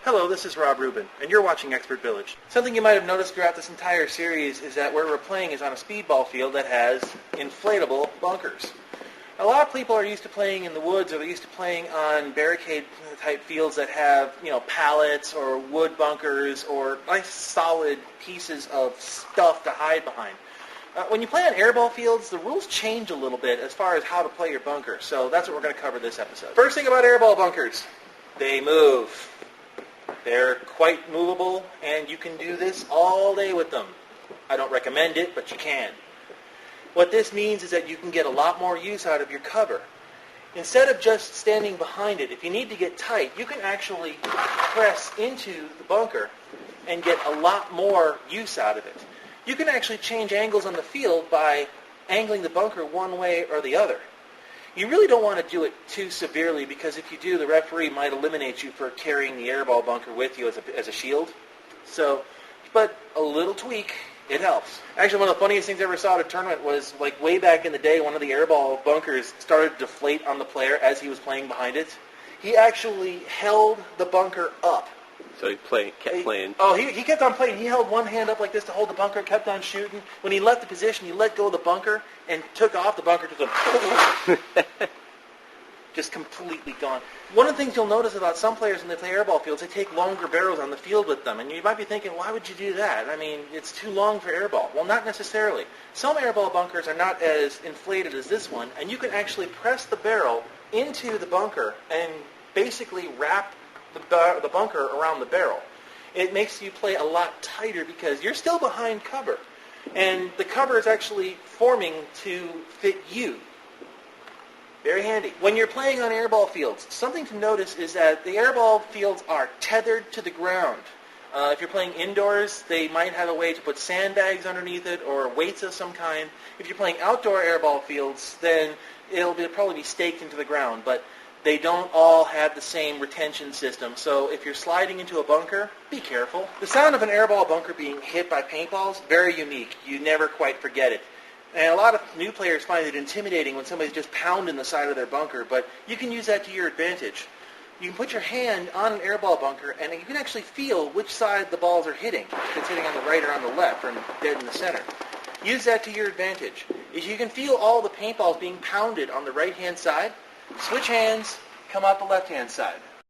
Hello, this is Rob Rubin, and you're watching Expert Village. Something you might have noticed throughout this entire series is that where we're playing is on a speedball field that has inflatable bunkers. A lot of people are used to playing in the woods, or they're used to playing on barricade-type fields that have, pallets or wood bunkers or nice solid pieces of stuff to hide behind. When you play on airball fields, the rules change a little bit as far as how to play your bunker, so that's what we're going to cover this episode. First thing about airball bunkers, they move. They're quite movable, and you can do this all day with them. I don't recommend it, but you can. What this means is that you can get a lot more use out of your cover. Instead of just standing behind it, if you need to get tight, you can actually press into the bunker and get a lot more use out of it. You can actually change angles on the field by angling the bunker one way or the other. You really don't want to do it too severely, because if you do, the referee might eliminate you for carrying the airball bunker with you as a shield. But a little tweak, it helps. Actually, one of the funniest things I ever saw at a tournament was, way back in the day, one of the airball bunkers started to deflate on the player as he was playing behind it. He actually held the bunker up. So he kept playing. He kept on playing. He held one hand up like this to hold the bunker, kept on shooting. When he left the position, he let go of the bunker and took off the bunker to just completely gone. One of the things you'll notice about some players when they play airball fields, they take longer barrels on the field with them. And you might be thinking, why would you do that? I mean, it's too long for airball. Well, not necessarily. Some airball bunkers are not as inflated as this one, and you can actually press the barrel into the bunker and basically wrap the bunker around the barrel. It makes you play a lot tighter because you're still behind cover, and the cover is actually forming to fit you. Very handy. When you're playing on airball fields, something to notice is that the airball fields are tethered to the ground. If you're playing indoors, they might have a way to put sandbags underneath it or weights of some kind. If you're playing outdoor airball fields, then it'll probably be staked into the ground, but they don't all have the same retention system, so if you're sliding into a bunker, be careful. The sound of an airball bunker being hit by paintballs, very unique. You never quite forget it. And a lot of new players find it intimidating when somebody's just pounding the side of their bunker, but you can use that to your advantage. You can put your hand on an airball bunker, and you can actually feel which side the balls are hitting, if it's hitting on the right or on the left, or dead in the center. Use that to your advantage. If you can feel all the paintballs being pounded on the right-hand side, switch hands, come out the left-hand side.